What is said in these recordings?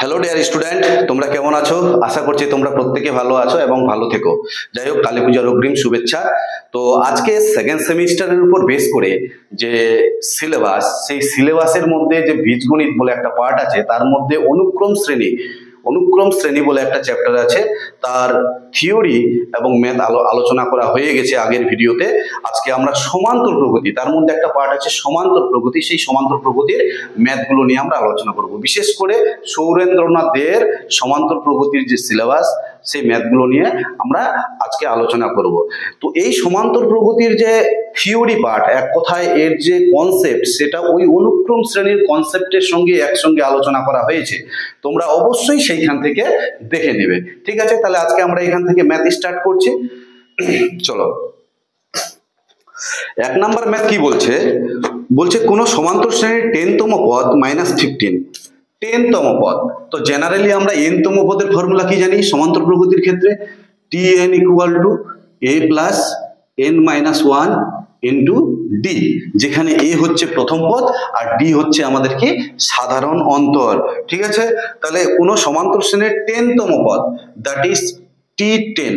Hello dear student, তোমরা কেমন আছো? আশা করছি তোমরা প্রত্যেকে ভালো আছো এবং ভালো থেকো। যাই হোক, কালী পূজার অগ্রিম শুভেচ্ছা। তো আজকে সেকেন্ড সেমিস্টারের উপর বেস করে যে সিলেবাস, সেই সিলেবাসের মধ্যে যে বীজগণিত বলে একটা পার্ট আছে, তার মধ্যে অনুক্রম শ্রেণী বলে একটা চ্যাপ্টার আছে। তার থিওরি এবং ম্যাথ আলোচনা করা হয়ে গেছে আগের ভিডিওতে। আজকে আমরা সমান্তর প্রগতি, তার মধ্যে একটা পার্ট আছে সমান্তর প্রগতি, সেই সমান্তর প্রগতির ম্যাথগুলো নিয়ে আমরা আলোচনা করব। বিশেষ করে সৌরেন্দ্রনাথ দের সমান্তর প্রগতির যে সিলেবাস, সেই ম্যাথগুলো নিয়ে আমরা আজকে আলোচনা করব। তো এই সমান্তর প্রগতির যে থিওরি পার্ট, এক কথায় এর যে কনসেপ্ট, সেটা ওই অনুক্রম শ্রেণীর কনসেপ্টের সঙ্গে একসঙ্গে আলোচনা করা হয়েছে। তোমরা অবশ্যই সেইখান থেকে দেখে নেবে। ঠিক আছে, তাহলে আজকে আমরা এখান থেকে ম্যাথ স্টার্ট করছি। চলো, এক নাম্বার ম্যাথ কি বলছে? বলছে কোন সমান্তর শ্রেণীর 10তম পদ -15, 10তম পদ। তো জেনারেলি আমরা nতম পদের ফর্মুলা কি জানি সমান্তর প্রগতির ক্ষেত্রে? Tn = a + n-1 into D, যেখানে এ হচ্ছে প্রথম পদ আর ডি হচ্ছে আমাদের কি সাধারণ অন্তর। ঠিক আছে, তাহলে কোন সমান্তর শ্রেণীর 10তম পদ, দ্যাট ইজ T10,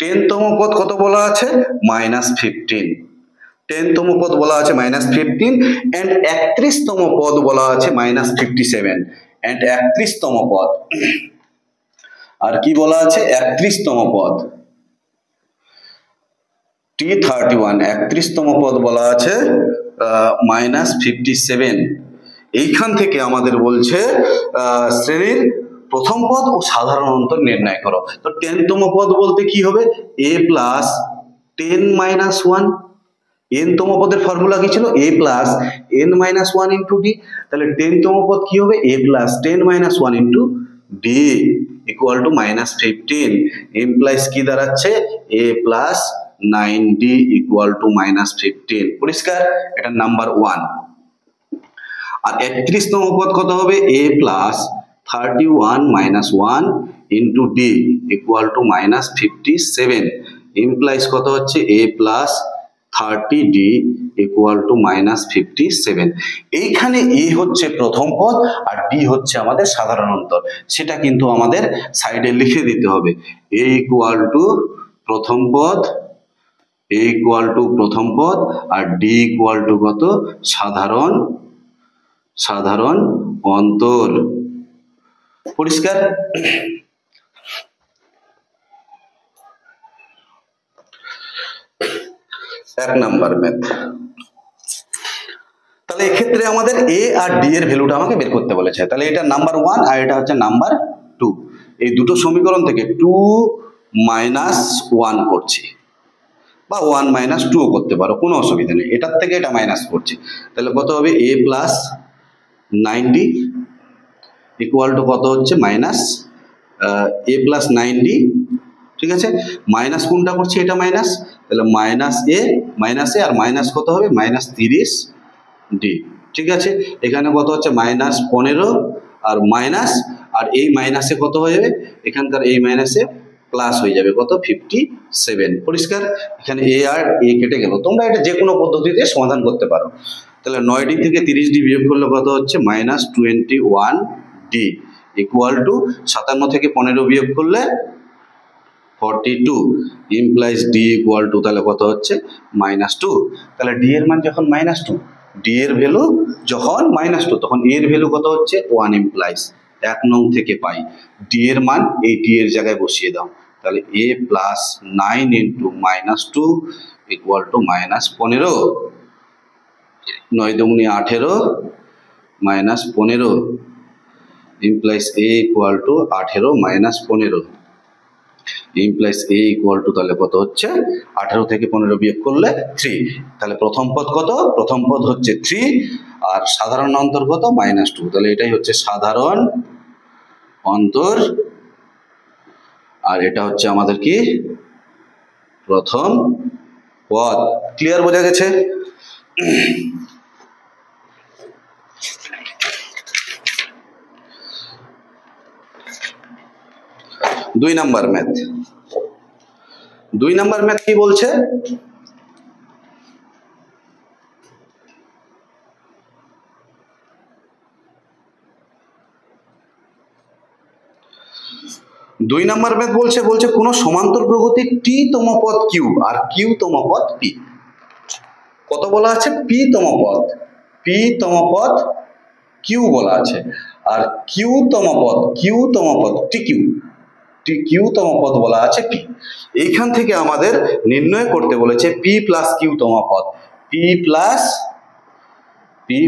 10তম পদ কত বলা আছে? -15। 10তম পদ বলা আছে -15 এন্ড 31তম পদ বলা আছে -57 এন্ড 31তম পদ। আর কি বলা আছে? 31তম পদ T31, 31তম পদ বলা আছে -57। এইখান থেকে আমাদের বলছে শ্রেণীর প্রথম পদ ও সাধারণ অন্তর নির্ণয় করো। তো 10তম পদ বলতে কি হবে? a + 10-1। nতম পদের ফর্মুলা কি ছিল? a + n-1 into d. তাহলে 10তম পদ কি হবে? a + 10-1 into D equal two -15, implies কি দাঁড়াচ্ছে? a + 9d equal to -15। পরিষ্কার? এটা নাম্বার 1। আর 31তম পদ কত হবে? a + 31-1 into D equal two -57, implies কত হচ্ছে? a + 30d equal to -57। এইখানে এ হচ্ছে প্রথম পদ আর ডি হচ্ছে আমাদের সাধারণ অন্তর। সেটা কিন্তু আমাদের সাইডে লিখে দিতে হবে। a ইকুয়াল টু প্রথম পদ, a ইকুয়াল টু প্রথম পদ আর ডি ইকুয়াল টু কত? সাধারণ অন্তর। পরিষ্কার? এক নাম্বার ম্যাথ। তাহলে এক্ষেত্রে আমাদের এ আর ডি এর ভ্যালুটা আমাকে বের করতে বলেছে। তাহলে এটা নাম্বার 1 আর এটা হচ্ছে নাম্বার 2। এই দুটো সমীকরণ থেকে 2 - 1 করছি, বা 1 - 2 করতে পারো, কোনো অসুবিধা নেই। এটার থেকে এটা মাইনাস করছি, তাহলে কত হবে? a + 9d ইকুয়াল টু কত হচ্ছে? a + 9d। ঠিক আছে, মাইনাস কোনটা করছি? এটা মাইনাস, তাহলে -a আর মাইনাস কত হবে? -30d। ঠিক আছে, এখানে কত হচ্ছে? -15 আর মাইনাস, আর এই মাইনাসে কত হয়ে যাবে? এখানকার এই মাইনাসে প্লাস হয়ে যাবে কত? 57। পরিষ্কার? এখানে a আর a কেটে গেল। তোমরা এটা যে কোনো পদ্ধতিতে সমাধান করতে পারো। তাহলে 9d থেকে 30d বিয়োগ করলে কত হচ্ছে? -21d ইকুয়াল টু 57 থেকে 15 বিয়োগ করলে 42, ইমপ্লাইজ d ইকুয়াল টু তাহলে কত হচ্ছে? -2। তাহলে d এর মান যখন -2, d এর ভ্যালু যখন -2, তখন a এর ভ্যালু কত হচ্ছে? 1, ইমপ্লাইজ 1 নং থেকে পাই d এর মান এই d এর জায়গায় বসিয়ে দাও। তাহলে a + 9 ইন্টু -2 ইকুয়াল টু -15, 9 দুগুণে 18 -15, implies a equal to 18 - 15, implies a equal to তাহলে কত হচ্ছে? 18 থেকে 15 বিয়োগ করলে 3। তাহলে প্রথম পদ কত? প্রথম পদ হচ্ছে 3 আর সাধারণ অন্তর কত? -2। তাহলে এটাই হচ্ছে সাধারণ অন্তর আর এটা হচ্ছে আমাদের কি? প্রথম পদ। ক্লিয়ার? বোঝা গেছে? দুই নাম্বার ম্যাথ। 2 নাম্বার ম্যাথ কি বলছে? 2 নম্বর ম্যাথ বলছে কোন সমান্তর প্রগতির টি তম পদ কিউ আর কিউ তম পদ পি। কত বলা আছে? পি তম পদ কিউ বলা আছে, আর কিউ তম পদ টি কিউ তম পদ বলা আছে পি। এইখান থেকে আমাদের নির্ণয় করতে বলেছে পি প্লাস কিউ তম পদ, পি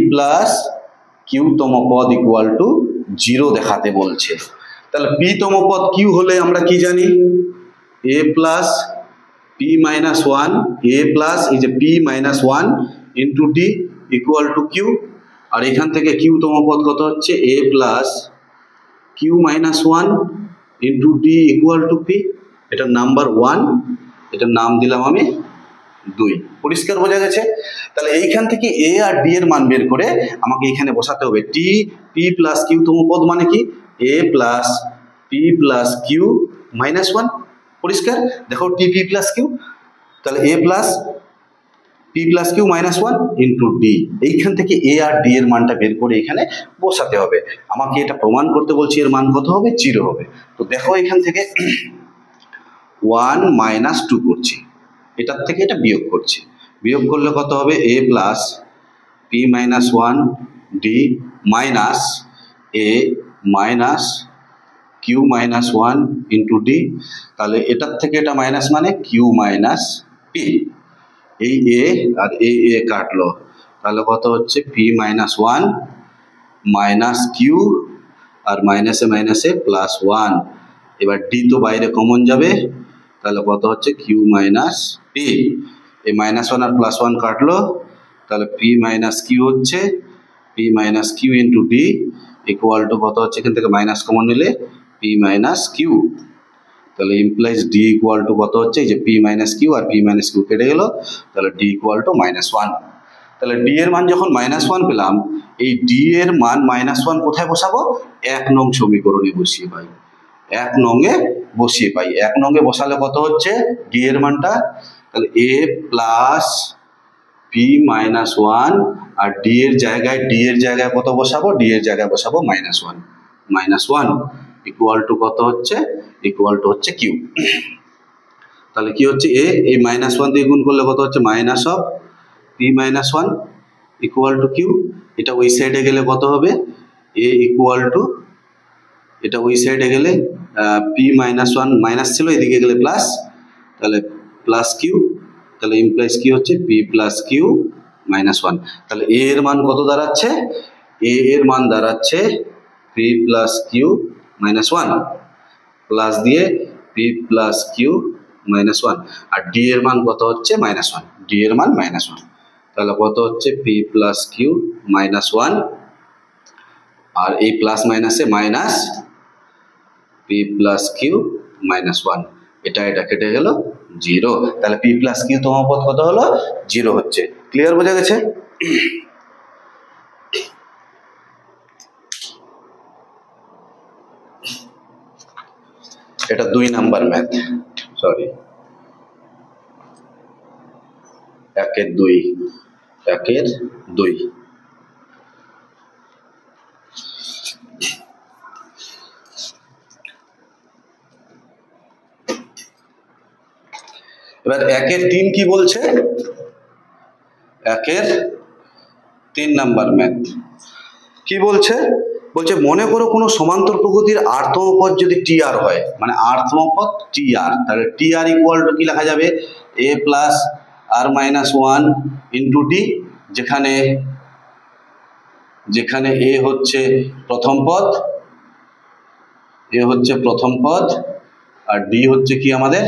প্লাস কিউ তম পদ ইকুয়াল টু 0 দেখাতে বলছে। তাহলে পি তম পদ কিউ হলে আমরা কি জানি? A plus P minus one, A plus এই যে P minus one into D equal to Q. আর এখান থেকে কিউ তম পদ কত হচ্ছে? A plus Q minus one into D equal to P. এটা নাম্বার 1, এটার নাম দিলাম আমি 2। পরিষ্কার বোঝা গেছে? তাহলে এইখান থেকে এ আর ডি এর মান বের করে আমাকে এখানে বসাতে হবে। টি পি প্লাস কিউ তম পদ মানে কি? A plus p plus Q minus 1। পরিষ্কার? দেখো টি পি প্লাস কিউ, তাহলে a plus p plus Q minus 1 into d. এইখান থেকে এ আর ডি এর মানটা বের করে এখানে বসাতে হবে। আমাকে এটা প্রমাণ করতে বলছি এর মান কত হবে? 0 হবে। তো দেখো এখান থেকে 1 মাইনাস 2 করছি, এটার থেকে এটা বিয়োগ করছি। বিয়োগ করলে কত হবে? A plus P minus 1 d minus a minus q minus 1 into d. তাহলে এটার থেকে এটা মাইনাস মানে কিউ মাইনাস পি। এই এ আর এ কাটলো, তাহলে কত হচ্ছে? পি মাইনাস 1 মাইনাস কিউ আর মাইনাসে মাইনাসে প্লাস 1। এবার ডি তো বাইরে কমন যাবে, তাহলে কত হচ্ছে? Q minus P. এই মাইনাস 1 আর প্লাস 1 কাটলো, তাহলে পি মাইনাস কিউ হচ্ছে P minus Q into D equal to কত হচ্ছে? এখান থেকে মাইনাস কমন নিলে পি মাইনাস কিউ। তাহলে ইমপ্লাইজ ডি ইকুয়াল টু কত হচ্ছে? এই যে পি মাইনাস কিউ আর পি মাইনাস কিউ কেটে গেল, তাহলে ডি ইকুয়াল টু -1। তাহলে ডি এর মান যখন -1 পেলাম, এই ডি এর মান -1 কোথায় বসাবো? 1 নং সমীকরণে বসিয়ে পাই। 1 নংয়ে বসিয়ে পাই। 1 নংয়ে বসালে কত হচ্ছে ডি এর মানটা? তাহলে a plus P minus 1 R D এর জায়গায় কত বসাবো? ডি এর জায়গায় বসাবো -1 ইকুয়াল টু কত হচ্ছে? ইকুয়াল টু হচ্ছে কিউ। তাহলে কি হচ্ছে? এ এই -1 দিয়ে গুণ করলে কত হচ্ছে? Minus of P minus 1 equal to Q. এটা ওই সাইডে গেলে কত হবে? এ ইকুয়াল টু, এটা ওই সাইডে গেলে পি মাইনাস 1 মাইনাস ছিল, এদিকে গেলে প্লাস, তাহলে প্লাস কিউ। তাহলে ইমপ্লাইজ কি হচ্ছে? P plus Q -1। তাহলে এ এর মান কত দাঁড়াচ্ছে? এ এর মান দাঁড়াচ্ছে পি প্লাস কিউ -1 প্লাস দিয়ে পি প্লাস কিউ -1। আর ডি এর মান কত হচ্ছে? -1। ডি এর মান -1। তাহলে কত হচ্ছে? পি প্লাস কিউ -1 আর এই প্লাস মাইনাসে মাইনাস পি প্লাস কিউ -1। এটা কেটে গেল 0। তাহলে পি প্লাস কিউ তম পদ কত হলো? 0 হচ্ছে। ক্লিয়ার বোঝা গেছে? এটা 2 নাম্বার ম্যাথ, সরি 1-2। এবার 1-3 কি বলছে? 1-3 নাম্বার ম্যাথ কি বলছে? বলছে মনে করো কোনো সমান্তর প্রগতির r-তম পদ যদি tr হয়, মানে r-তম পদ tr, তাহলে tr ইকুয়াল টু কি লেখা যাবে? a plus r minus 1 into D, যেখানে a হচ্ছে প্রথম পদ, আর ডি হচ্ছে কি আমাদের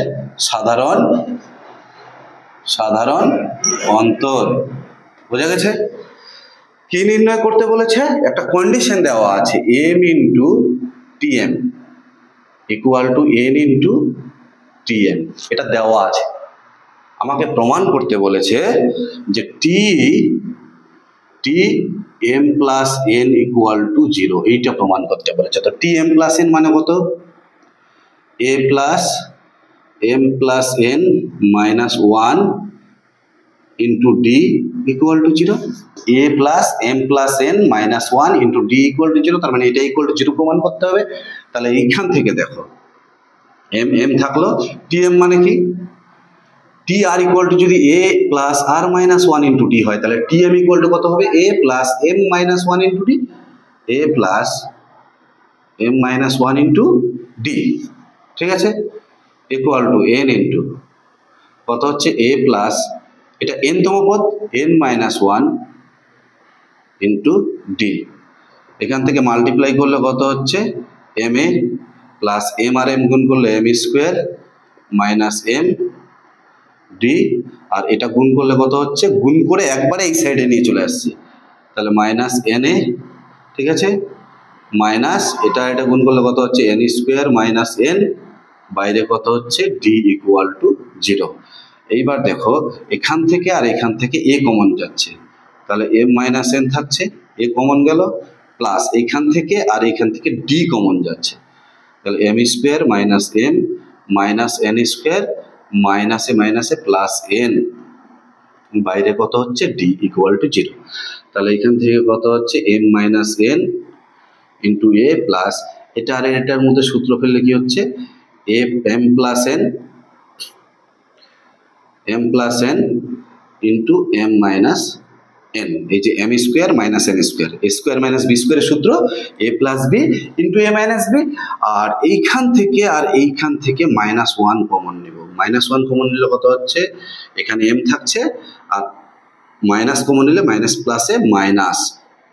সাধারণ অন্তর। বোঝা গেছে? কি নির্ণয় করতে বলেছে? একটা কন্ডিশন দেওয়া আছে, m into TM equal to n into TM. এটা দেওয়া আছে। আমাকে প্রমাণ করতে বলেছে যে T M plus N equal to 0। এইটা প্রমাণ করতে বলেছে। তো টি এম প্লাস এন মানে কত? A plus m plus n minus 1 into D equal to 0। A plus m plus n minus 1 into D equal to 0, তার মানে এটা ইকুয়াল টু 0 প্রমাণ করতে হবে। তাহলে এইখান থেকে দেখো এম এম থাকলো, টি এম মানে কি, টি আর ইকুয়াল টু যদি a plus r minus one into d হয়, তাহলে টি এম ইকুয়াল টু কত হবে, a plus m minus one into d, a plus m minus one into d, ঠিক আছে, ইকুয়াল টু এন ইন্টু কত হচ্ছে A plus, এটা n তম পদ, n minus one into d, এখান থেকে মাল্টিপ্লাই করলে কত হচ্ছে এম এ প্লাস এম আর এম গুণ করলে m square minus m d, আর এটা গুণ করলে কত হচ্ছে, গুণ করে একবারে এই সাইডে নিয়ে চলে আসছে, তাহলে মাইনাস এন এ, ঠিক আছে, মাইনাস এটা গুণ করলে কত হচ্ছে এন স্কোয়ার মাইনাস এন, বাইরে কত হচ্ছে ডি ইকুয়াল টু 0। এইবার দেখো এখান থেকে আর এখান থেকে এ কমন যাচ্ছে, তাহলে এম মাইনাস এন থাকছে, এ কমন গেল, প্লাস এইখান থেকে আর এইখান থেকে ডি কমন যাচ্ছে, তাহলে M square minus M minus N square মাইনাসে মাইনাসে প্লাস এন, বাইরে কত হচ্ছে ডি ইকুয়াল টু 0। তাহলে এখান থেকে কত হচ্ছে m minus n into a plus এটা আর এটার মধ্যে সূত্র ফেললে কি হচ্ছে m plus n into m minus n, এই যে m square minus N square, a square minus b স্কোয়ারের সূত্র a plus b into a minus b, আর এইখান থেকে আর এইখান থেকে মাইনাস ওয়ান কমন নেব, মাইনাস ওয়ান কমন নিলে কত হচ্ছে, এখানে এম থাকছে আর মাইনাস কমন নিলে মাইনাস প্লাসে মাইনাস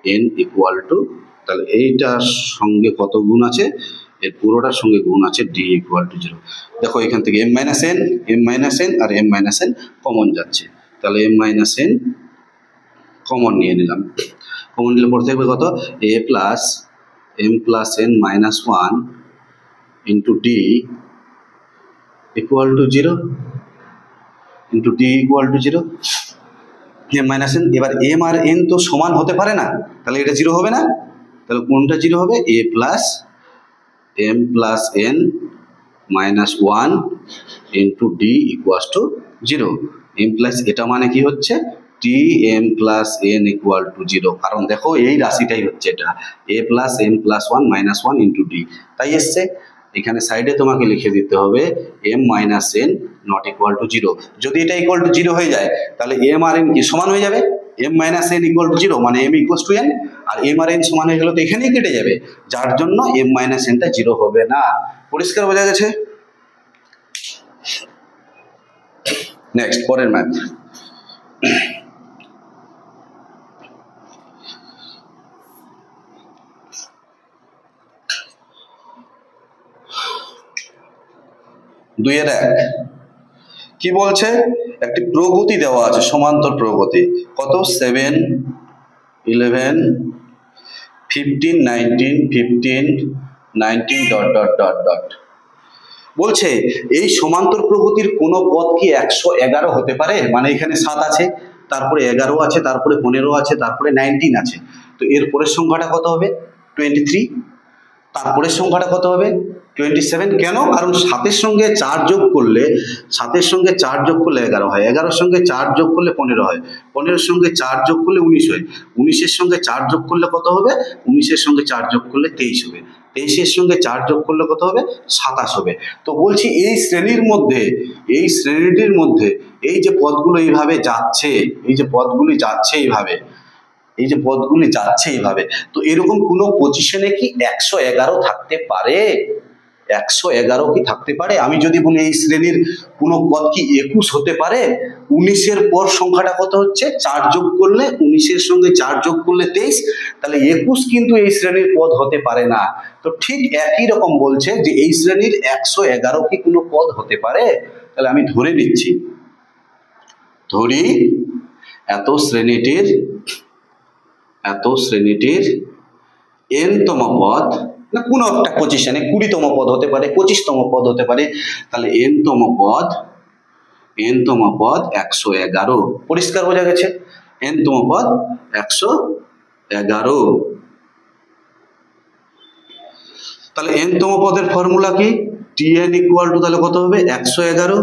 এন ইকুয়াল টু, তাহলে এইটার সঙ্গে কত গুণ আছে, এর পুরোটার সঙ্গে গুণ আছে ডি ইকুয়াল টু 0। দেখো এখান থেকে এম মাইনাস এন আর এম মাইনাস এন কমন যাচ্ছে, তাহলে এম মাইনাস এন কমন নিয়ে নিলাম, কমন নিলে পড়ে থাকবে কত a plus m plus n minus one into D equal to 0 into D equal to 0, m minus n, এবার এম আর এন তো সমান হতে পারে না, তাহলে এটা 0 হবে না, তাহলে কোনটা 0 হবে, a plus m plus n minus one into D equal to 0, m plus এটা মানে কি হচ্ছে t M plus N equal to 0, কারণ দেখো এই রাশিটাই হচ্ছে এটা a plus m plus one minus one into d, তাই এসছে, এখানে সাইডে তোমাকে লিখে দিতে হবে m minus n not equal to 0, যদি এটা ইকুয়াল টু 0 হয়ে যায় তাহলে এম আর এন কি সমান হয়ে যাবে, M minus N equal to 0 মানে এম ইকুয়াল টু এন, আর এম আর এন সমান হয়ে গেলে তো এখানেই কেটে যাবে, যার জন্য এম মাইনাস এনটা 0 হবে না। পরিষ্কার বোঝা গেছে? নেক্সট পরের ম্যাথ, দুইয়ের এক কি বলছে, একটি প্রগতি দেওয়া আছে, সমান্তর প্রগতি, কত 7 11 15 19 ডট ডট ডট ডট, বলছে এই সমান্তর প্রগতির কোন পদ কি 111 হতে পারে, মানে এখানে 7 আছে, তারপরে 11 আছে, তারপরে 15 আছে, তারপরে 19 আছে, তো এর পরের সংখ্যাটা কত হবে 23, তারপরের সংখ্যাটা কত হবে 27, কেন, কারণ 7-এর সঙ্গে 4 যোগ করলে 11 হয়, 11-এর সঙ্গে 4 যোগ করলে 15 হয়, 15-এর সঙ্গে 4 যোগ করলে 19 হয়, 19-এর সঙ্গে 4 যোগ করলে কত হবে, 19-এর সঙ্গে 4 যোগ করলে 23 হবে, 23-এর সঙ্গে 4 যোগ করলে কত হবে 27 হবে। তো বলছি এই শ্রেণীটির মধ্যে এই যে পদগুলো এইভাবে যাচ্ছে, এই যে পদগুলি যাচ্ছে এইভাবে, তো এরকম কোনো পজিশনে কি 111 থাকতে পারে, 111 কি থাকতে পারে, আমি যদি বলি এই শ্রেণীর কোনো পদ কি 21 হতে পারে, 19-এর পর সংখ্যাটা কত হচ্ছে 4 যোগ করলে, 19-এর সঙ্গে 4 যোগ করলে 23, তাহলে 21 কিন্তু এই শ্রেণীর পদ হতে পারে না। তো ঠিক একই রকম বলছে যে এই শ্রেণীর 111 কি কোনো পদ হতে পারে, তাহলে আমি ধরে নিচ্ছি, ধরি এত শ্রেণীটির n-তম পদ, না কোনো একটা পজিশনে 20তম পদ হতে পারে, 25তম পদ হতে পারে, তাহলে n-তম পদ 111, পরিষ্কার বোঝা গেছে, n-তম পদ 111, তাহলে n-তম পদের ফর্মুলা কি, tn ইকুয়াল টু তাহলে কত হবে 111,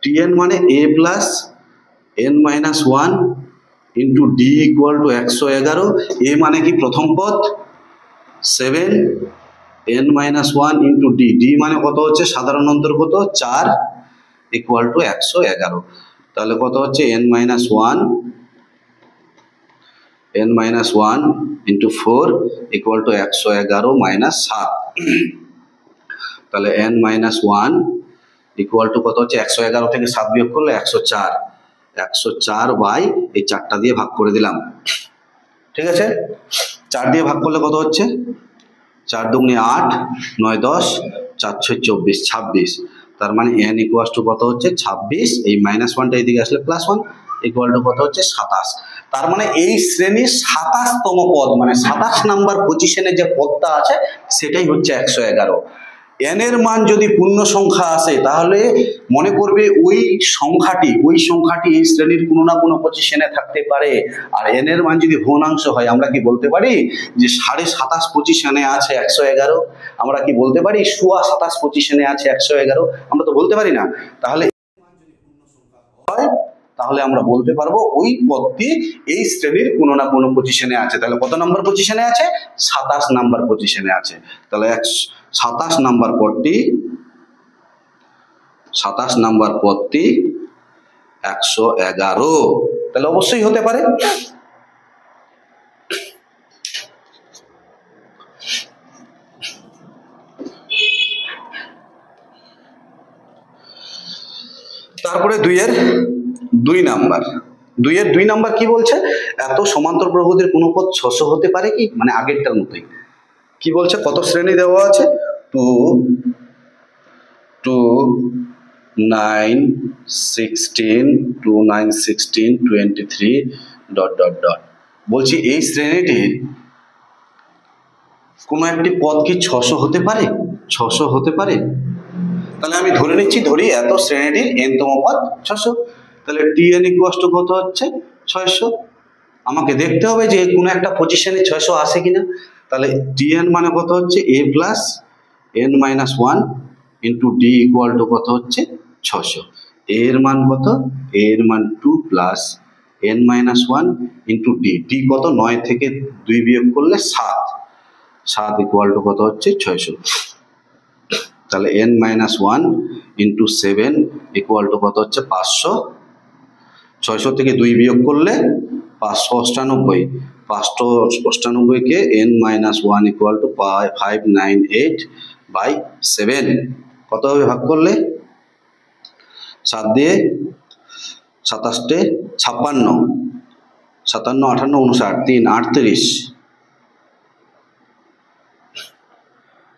tn মানে a plus n minus 1 into D equal two 111, এ মানে কি প্রথম পদ 7, n minus one into D, D মানে কত হচ্ছে সাধারণ অন্তর্গত 4 ইকুয়াল টু 111। তাহলে কত হচ্ছে n minus one into 4 equal to 111 minus 7। তাহলে n minus one equal to কত হচ্ছে 111 থেকে 7 বিয়োগ করলে 104, 104 বাই এই 4টা দিয়ে ভাগ করে দিলাম। ঠিক আছে, 4 দিয়ে ভাগ করলে কত হচ্ছে 4 দুগুণে 8, 9 10, 4 6 24, 26। তার মানে n ইকুয়াল টু কত হচ্ছে 26, এই মাইনাস ওয়ানটা এইদিকে আসলে প্লাস 1 ইকুয়াল টু কত হচ্ছে 27। তার মানে এই শ্রেণীর 27তম পদ মানে 27 নাম্বার পজিশনে যে পদটা আছে সেটাই হচ্ছে 111। n এর মান যদি পূর্ণ সংখ্যা আসে তাহলে মনে করবে ওই সংখ্যাটি এই শ্রেণীর কোনো না কোনো পজিশনে থাকতে পারে। আর n এর মান যদি ভগ্নাংশ হয় আমরা কি বলতে পারি যে 27.5 পজিশনে আছে 111, আমরা কি বলতে পারি 27.5 পজিশনে আছে 111, আমরা তো বলতে পারি না। তাহলে তাহলে আমরা বলতে পারবো ওই পদটি এই শ্রেণীর কোনো না কোনো পজিশনে আছে। তাহলে কত নম্বর পজিশনে আছে 27 নাম্বার পজিশনে আছে। তাহলে 27 নাম্বার পদটি 111, তাহলে অবশ্যই হতে পারে। তারপরে 2 এর 2 নাম্বার কি বলছে, এত সমান্তর প্রগতির কোনো পদ 600 হতে পারে কি, মানে আগেরটার মতোই। কি বলছে কত শ্রেণী দেওয়া আছে 2 9 16 2 9 16 23 ... বলছি এই শ্রেণীটির কোনো একটি পদ কি 600 হতে পারে, 600 হতে পারে। তাহলে আমি ধরে নিচ্ছি এত শ্রেণীটির nতম পদ 600। তাহলে tn ইকুয়াল টু কত হচ্ছে 600। আমাকে দেখতে হবে যে কোনো একটা পজিশনে 600 আসে কিনা। তাহলে tn মানে কত হচ্ছে a plus n minus 1 into d equal to কত হচ্ছে 600। a এর মান কত, a এর মান 2 plus n minus 1 into d, d কত 9 থেকে 2 বিয়োগ করলে 7 ইকুয়াল টু কত হচ্ছে 600। তাহলে n minus 1 into 7 equal to কত হচ্ছে 500। 600 থেকে 2 বিয়োগ করলে 598, 598 কে n minus 1 equal to 598 by 7 কত হবে ভাগ করলে 7 দিয়ে 27 56, 57 58 59 3 38।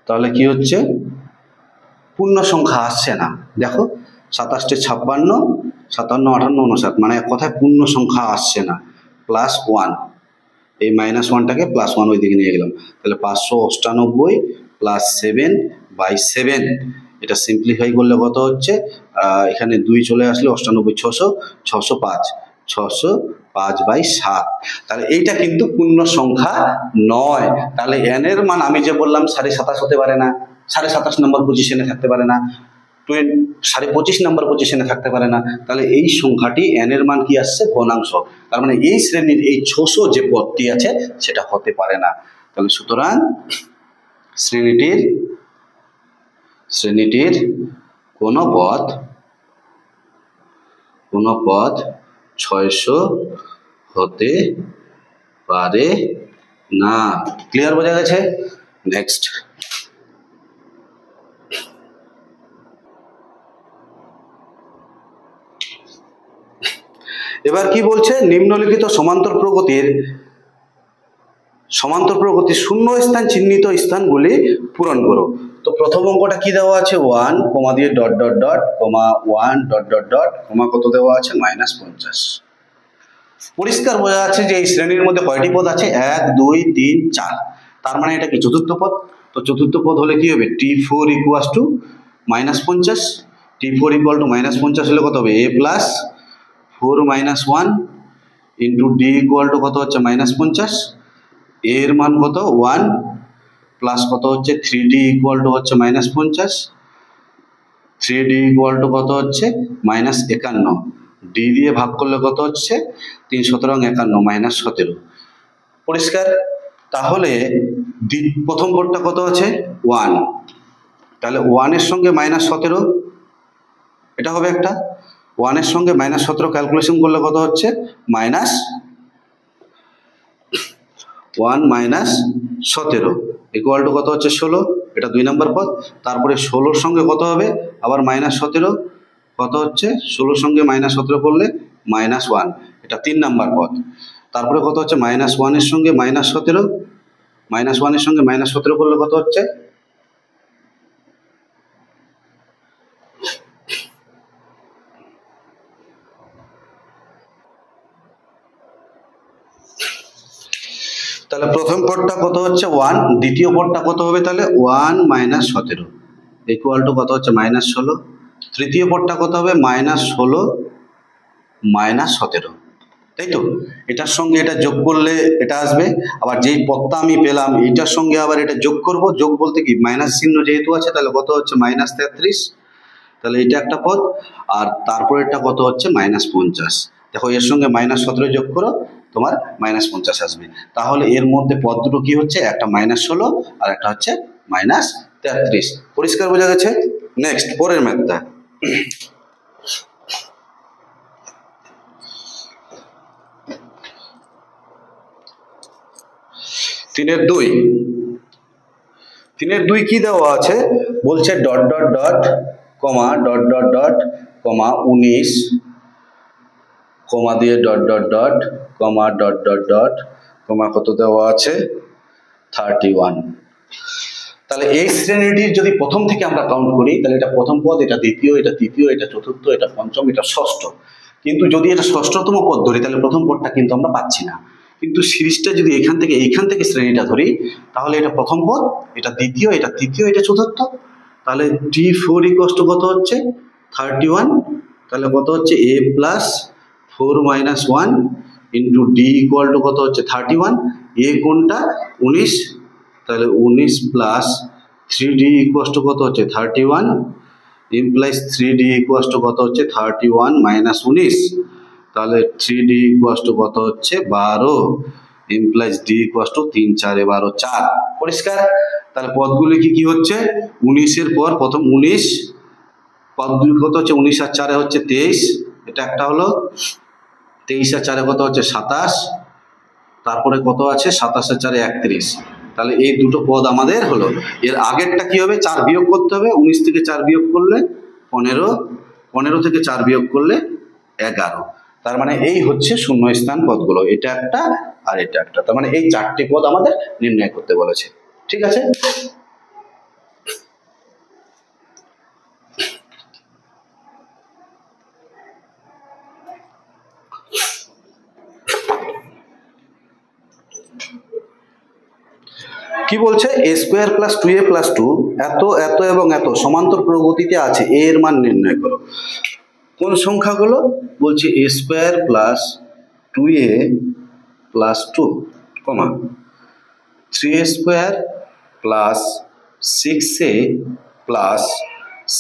তাহলে কি হচ্ছে পূর্ণ সংখ্যা আসছে না। দেখো 27 56, 57 58 59, মানে এক কথায় পূর্ণ সংখ্যা আসছে না। প্লাস 1, এই মাইনাস 1টাকে প্লাস 1 ওই দিকে নিয়ে গেলাম। তাহলে 598 প্লাস 7 বাই 7, এটা সিম্পলিফাই করলে কত হচ্ছে এখানে 2 চলে আসলে 98 600 605 বাই 7। তাহলে এইটা কিন্তু পূর্ণ সংখ্যা নয়। তাহলে n এর মান আমি যে বললাম 27.5 হতে পারে না, 27.5 নম্বর পজিশনে থাকতে পারে না, 25 নম্বর পজিশনে থাকতে পারে না। তাহলে এই সংখ্যাটি n এর মান কি আসছে ভগ্নাংশ। তার মানে এই শ্রেণীর এই 600 যে পদটি আছে সেটা হতে পারে না। তাহলে সুতরাং শ্রেণীটির কোন পদ 600 হতে পারে না। ক্লিয়ার বোঝা গেছে? নেক্সট, এবার কি বলছে নিম্নলিখিত সমান্তর প্রগতির শূন্য স্থান চিহ্নিত স্থানগুলি পূরণ করো। তো প্রথম অঙ্কটা কি দেওয়া আছে 1 কমা দিয়ে ডট ডট ডট কমা 1 ডট ডট ডট কমা কত দেওয়া আছে -50। পরিষ্কার বোঝা যাচ্ছে যে এই শ্রেণীর মধ্যে কয়টি পদ আছে 1 2 3 4। তার মানে এটা কি চতুর্থ পদ। তো চতুর্থ পদ হলে কি হবে t4 equal to -50, t4 equal to -50 হলে কত হবে a plus 4 minus 1 into d equal to কত হচ্ছে -50, a এর মান কত 1 প্লাস কত হচ্ছে 3d ইকুয়াল টু হচ্ছে -50, 3d ইকুয়াল টু কত হচ্ছে -51, d দিয়ে ভাগ করলে কত হচ্ছে 3 17 51 -17। পরিষ্কার? তাহলে প্রথম পদটা কত আছে 1, তাহলে 1 এর সঙ্গে -17 এটা হবে একটা, 1 এর সঙ্গে -17 ক্যালকুলেশন করলে কত হচ্ছে -1 -17 ইকুয়াল টু কত হচ্ছে 16, এটা 2 নম্বর পদ। তারপরে 16 সঙ্গে কত হবে আবার -17 কত হচ্ছে 16 সঙ্গে -17 করলে -1, এটা 3 নম্বর পদ। তারপরে কত হচ্ছে -1 এর সঙ্গে -17, -1 এর সঙ্গে -17 করলে কত হচ্ছে তাহলে প্রথম পদটা কত হচ্ছে 1, দ্বিতীয় পদটা কত হবে তাহলে 1 -17 ইকুয়াল টু কত হচ্ছে -16, তৃতীয় পদটা কত হবে -16 -17, তাই তো। এটার সঙ্গে এটা যোগ করলে এটা আসবে, আবার যেই পদটা আমি পেলাম এইটার সঙ্গে আবার এটা যোগ করব, যোগ বলতে কি মাইনাস চিহ্ন যেহেতু আছে তাহলে কত হচ্ছে -33, তাহলে এটা একটা পদ। আর তারপরে এটা কত হচ্ছে -50, দেখো এর সঙ্গে -17 যোগ করো তোমার -50 আসবে। তাহলে এর মধ্যে পদ দুটো কি হচ্ছে, একটা -16 আর একটা হচ্ছে -33। পরিষ্কার বোঝা গেছে। নেক্সট পরের ম্যাথটা, তিনের দুই কি দেওয়া আছে বলছে ডট ডট ডট কমা ডট ডট ডট কমা 19 কমা দিয়ে ডট ডট ডট কমা ডট ডট ডট কমা কত দেওয়া আছে 31। তাহলে এই শ্রেণীটির যদি প্রথম থেকে আমরা কাউন্ট করি তাহলে এটা প্রথম পদ, এটা দ্বিতীয়, এটা তৃতীয়, এটা চতুর্থ, এটা পঞ্চম, এটা ষষ্ঠ। কিন্তু যদি এটা ষষ্ঠতম পদ ধরি তাহলে প্রথম পদটা কিন্তু আমরা পাচ্ছি না। কিন্তু সিরিজটা যদি এইখান থেকে শ্রেণীটা ধরি তাহলে এটা প্রথম পদ, এটা দ্বিতীয়, এটা তৃতীয়, এটা চতুর্থ। তাহলে D4 ইকুয়াল টু কত হচ্ছে 31, তাহলে কত হচ্ছে a plus 4 minus 1 into D equal to কত হচ্ছে 31, এ কোনটা 19, তাহলে 19 প্লাস 3d ইকুয়াল টু কত হচ্ছে 31 ইমপ্লাইজ 3d ইকুয়াল টু কত হচ্ছে 31 মাইনাস 19, তাহলে 3d ইকুয়াল টু কত হচ্ছে 12 ইমপ্লাইজ d ইকুয়াল টু 3 4 12 4। পরিষ্কার। তাহলে পদগুলি কি হচ্ছে 19 এর পর প্রথম 19, পদগুলি কত হচ্ছে 19 আর 4 হচ্ছে 23, এটা একটা হলো 23 আর 4 কত হচ্ছে 27, তারপরে কত আছে 27 আর 4 31। তাহলে এই দুটো পদ আমাদের হলো। এর আগেরটা কি হবে 4 বিয়োগ করতে হবে, 19 থেকে 4 বিয়োগ করলে 15, 15 থেকে 4 বিয়োগ করলে 11। তার মানে এই হচ্ছে শূন্যস্থান পদগুলো, এটা একটা আর এটা একটা। তার মানে এই 4টি পদ আমাদের নির্ণয় করতে বলেছে। ঠিক আছে। কি বলছে a square plus 2a plus 2 এত এত এবং এত সমান্তর প্রগতিতে আছে, a এর মান নির্ণয় করো। কোন সংখ্যাগুলো বলছে a square plus 2a plus 2 comma 3a square plus 6a plus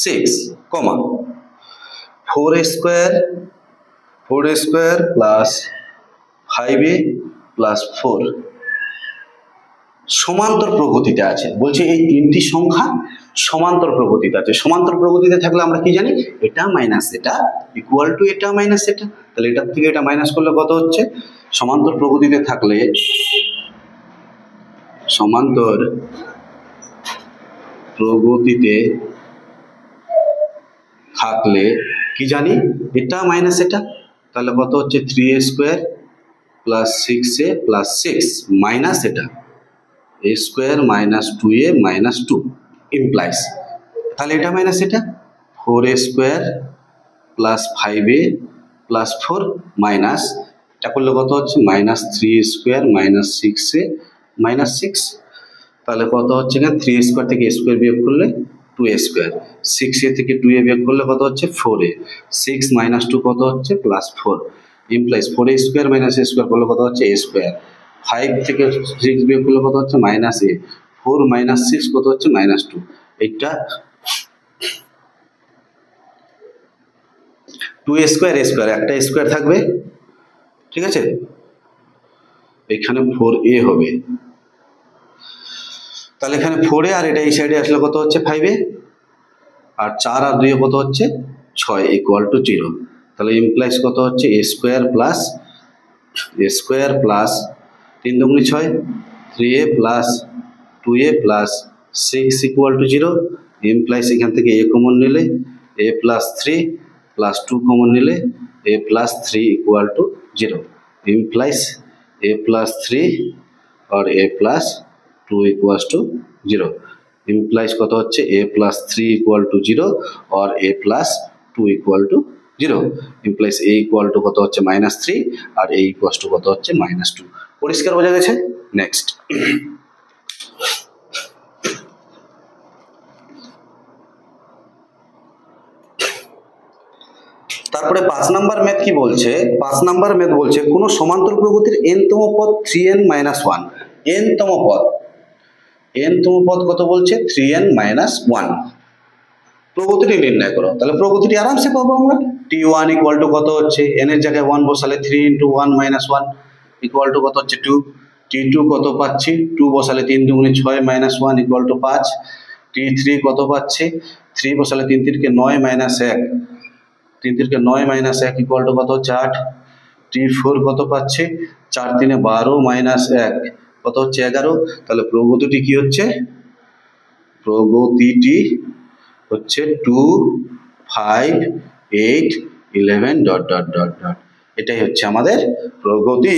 6 comma 4a square plus 5a plus 4 সমান্তর প্রগতিতে আছে। বলছে এই তিনটি সংখ্যা সমান্তর প্রগতিতে আছে। সমান্তর প্রগতিতে থাকলে আমরা কি জানি, এটা মাইনাস এটা ইকুয়াল টু এটা মাইনাস এটা। তাহলে এটার থেকে এটা মাইনাস করলে কত হচ্ছে, সমান্তর প্রগতিতে থাকলে সমান্তর প্রগতিতে থাকলে কি জানি এটা মাইনাস এটা, তাহলে কত হচ্ছে 3a square plus 6a plus 6 minus এটা a square minus 2a minus 2 implies, তাহলে এটা মাইনাস এটা 4a square plus 5a plus 4 minus এটা করলে কত হচ্ছে minus 3a square minus 6a minus 6, তাহলে কত হচ্ছে এখানে 3a স্কয়ার থেকে a স্কয়ার বিয়োগ করলে 2a স্কয়ার, 6a থেকে 2a বিয়োগ করলে কত হচ্ছে 4a, 6 মাইনাস 2 কত হচ্ছে plus 4 implies 4a square minus a square করলে কত হচ্ছে a স্কয়ার, 5 থেকে 6 বিয়োগ করলে কত হচ্ছে মাইনাস a, 4 মাইনাস 6 কত হচ্ছে মাইনাস 2। এইটা 2a স্কয়ার a স্কয়ার একটা স্কয়ার থাকবে, ঠিক আছে, এখানে 4a হবে তাহলে এখানে 4 আর এটা এই সাইডে আসলে কত হচ্ছে 5 আর 4 আর 2 কত হচ্ছে 6 ইকুয়াল টু 0। তাহলে ইমপ্লাইজ কত হচ্ছে a স্কোয়ার প্লাস 3 দুগুণে 6 3a plus 2a plus 6 equal to 0। Implies এখান থেকে a কমন নিলে a প্লাস 3 প্লাস 2 কমন নিলে a plus 3 equal to 0। Implies a plus 3 और a plus 2 equals to 0। Implies कत होच्छे a प्लस 3 इक्वल टू 0 और a plus 2 equal to 0। Implies a equal to कत होच्छे -3 और a इक्वल्स टू कत होच्छे -2। परिष्कार बोझा गेछे। नेक्स्ट তারপরে 5 নাম্বার ম্যাথ কি বলছে 5 নাম্বার ম্যাথ বলছে কোন সমান্তর প্রগতির n তম পদ 3n - 1 n তম পদ কত বলছে 3n - 1 প্রগতিটি নির্ণয় করো। তাহলে প্রগতিটি আরামসে পাবো আমরা। t1 ইকুয়াল টু কত হচ্ছে n এর জায়গায় 1 বসালে 3 * 1 - 1 ইকুয়াল টু কত হচ্ছে 2। t2 কত পাচ্ছি 2 বসালে 3 দুগুণে 6 - 1 ইকুয়াল টু 5। t3 কত পাচ্ছি 3 বসালে 3 × 3 = 9 - 1 3 × 3 = 9 - 1 ইকুয়াল টু কত হচ্ছে 8। t4 কত পাচ্ছি 4 × 3 = 12 - 1 কত হচ্ছে 11। তাহলে প্রগতিটি কি হচ্ছে প্রগতিটি হচ্ছে 2 5 8 11 ... এটাই হচ্ছে আমাদের প্রগতি।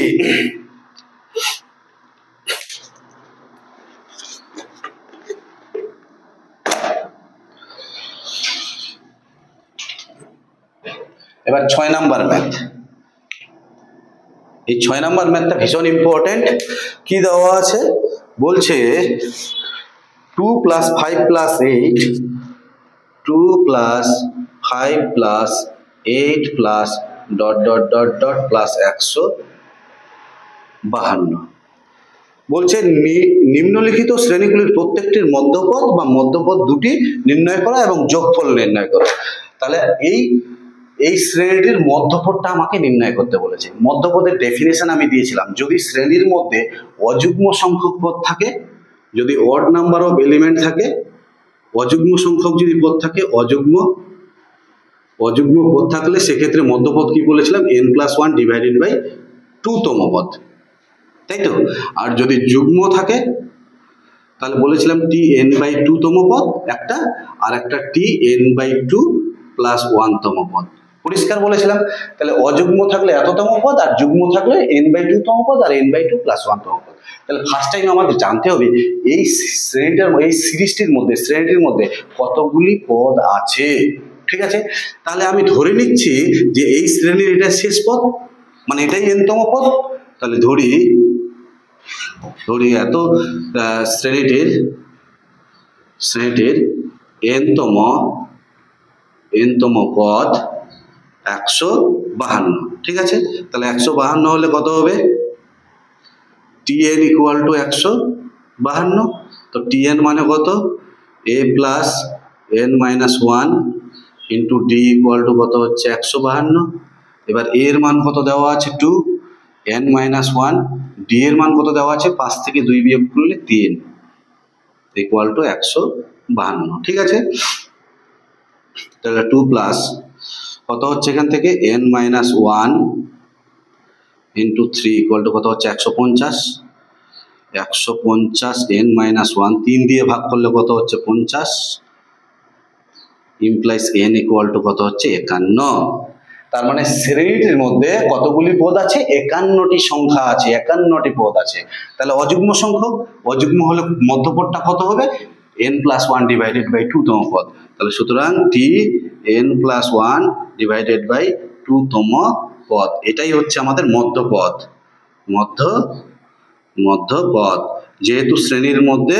এবার 6 নাম্বার ম্যাথ। এই 6 নাম্বার ম্যাথটা ভীষণ ইম্পর্টেন্ট। কি দেওয়া আছে বলছে 2 + 5 + 8 2 + 5 + 8 + ... প্লাস 152 বলছে নিম্নলিখিত শ্রেণীগুলির প্রত্যেকটির মধ্যপদ বা মধ্যপদ দুটি নির্ণয় করা এবং যোগফল নির্ণয় করা। তাহলে এই শ্রেণীটির মধ্যপদটা আমাকে নির্ণয় করতে বলেছে। মধ্যপদের ডেফিনেশন আমি দিয়েছিলাম, যদি শ্রেণীর মধ্যে অযুগ্ম সংখ্যক পদ থাকে, যদি অড নাম্বার অফ এলিমেন্ট থাকে, অযুগ্ম সংখ্যক যদি পদ থাকে, অযুগ্ম পদ থাকলে সেক্ষেত্রে মধ্যপদ কি বলেছিলাম n+1 / 2তম পদ, তাই তো। আর যদি যুগ্ম থাকে তাহলে বলেছিলাম tn/2তম পদ একটা, আর একটা tn/2 + 1তম পদ। পরিষ্কার বলেছিলাম। তাহলে অযুগ্ম থাকলে এততম পদ, আর যুগ্ম থাকলে n/2তম পদ আর n/2 + 1তম পদ। তাহলে ফার্স্ট টাইম আমাদের জানতে হবে এই সিরিজটির মধ্যে কতগুলি পদ আছে। ঠিক আছে, তাহলে আমি ধরে নিচ্ছি যে এই শ্রেণীর এটা শেষ পদ, মানে এটাই n তম পদ। তাহলে ধরি এত শ্রেণীটির n তম পদ 152। ঠিক আছে, তাহলে 152 হলে কত হবে tn = 152। তো tn মানে কত a + n - 1 * d = কত হচ্ছে 152। এবার a এর মান কত দেওয়া আছে 2, n - 1 d এর মান কত দেওয়া আছে 5 থেকে 2 বিয়োগ করলে 3 = 152। ঠিক আছে, তাহলে 2 প্লাস কত হচ্ছে এখান থেকে n - 1 * 3 = কত হচ্ছে 150। 150 n - 1 3 দিয়ে ভাগ করলে কত হচ্ছে 50, ইমপ্লাইজ n = কত হচ্ছে 51। তার মানে শ্রেণীটির মধ্যে কতগুলি পদ আছে 51টি সংখ্যা আছে, 51টি পদ আছে। তাহলে অযুগ্ম সংখ্যক, অযুগ্ম হলে মধ্যপদটা কত হবে n+1 / 2তম পদ। তাহলে সুতরাং tn+1 / 2তম পদ, এটাই হচ্ছে আমাদের মধ্যপদ। মধ্যপদ যেহেতু শ্রেণীর মধ্যে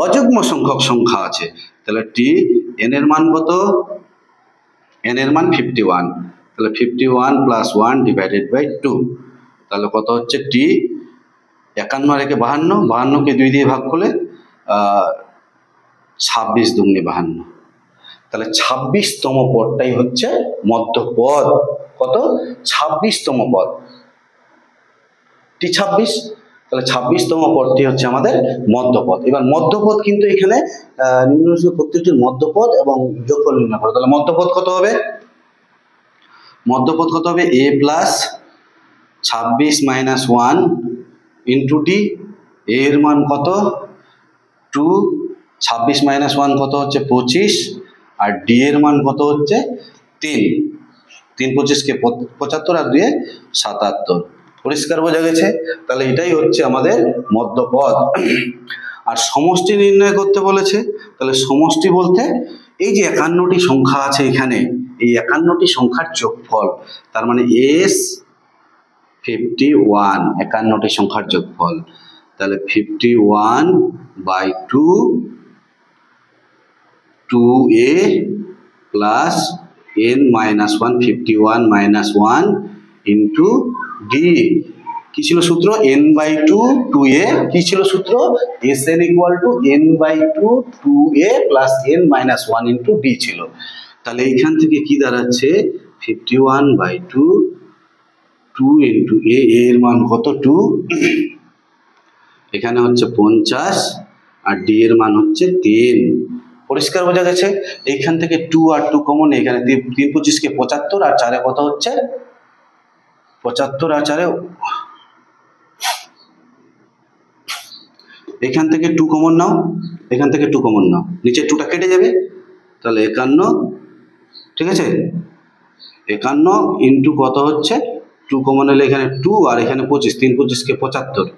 অযুগ্ম সংখ্যক সংখ্যা আছে, তাহলে n এর মান কত, n এর মান 51। তাহলে 51 + 1 / 2, তাহলে কত হচ্ছে 51 রেখে 52, 52কে 2 দিয়ে ভাগ করলে 26 দুগুণে 52। তাহলে 26তম পদটাই হচ্ছে মধ্যপদ। কত 26তম পদ t26। তাহলে 26তম পদটি হচ্ছে আমাদের মধ্যপদ। এবার মধ্যপদ কিন্তু এখানে নিম্নলিখিত প্রত্যেকটির মধ্যপদ এবং যোগফল নির্ণয় করো। তাহলে মধ্যপদ কত হবে? মধ্যপদ কত হবে? a plus 26 minus 1 into D. এর মান কত? 2। 26 মাইনাস 1 কত হচ্ছে? 25। আর ডি এর মান কত হচ্ছে? 3। 3 25 কে 75 আর 2 এ 77। পরিষ্কার বোঝা গেছে? তাহলে এটাই হচ্ছে আমাদের মধ্যপদ। আর সমষ্টি নির্ণয় করতে বলেছে। তাহলে সমষ্টি বলতে এই যে 51টি সংখ্যা আছে এখানে, এই 51টি সংখ্যার যোগফল, তার মানে s 51, 51টি সংখ্যার যোগফল। তাহলে 51/2 2a plus n minus 1, 51 minus 1 into D. কি ছিল সূত্র? n/2 2a। কি ছিল সূত্র? sn equal to n/2 2a plus n minus 1 into D ছিল। তাহলে এইখান থেকে কি দাঁড়াচ্ছে? 51/2 2 ইন্টু a, এর মান কত? 2। এখানে হচ্ছে 50 আর ডি এর মান হচ্ছে 3। পরিষ্কার বোঝা গেছে? এইখান থেকে 2 আর 2 কমন, এখানে 3 25 কে 75 আর 4 এ কত হচ্ছে? 75 আর 4 এ এখান থেকে 2 কমন নাও, এখান থেকে 2 কমন নাও, নিচে 2টা কেটে যাবে। তাহলে 51, ঠিক আছে? 51 ইন্টু কত হচ্ছে? 2 কমন হলে এখানে 2 আর এখানে 25, 3 25 কে 75।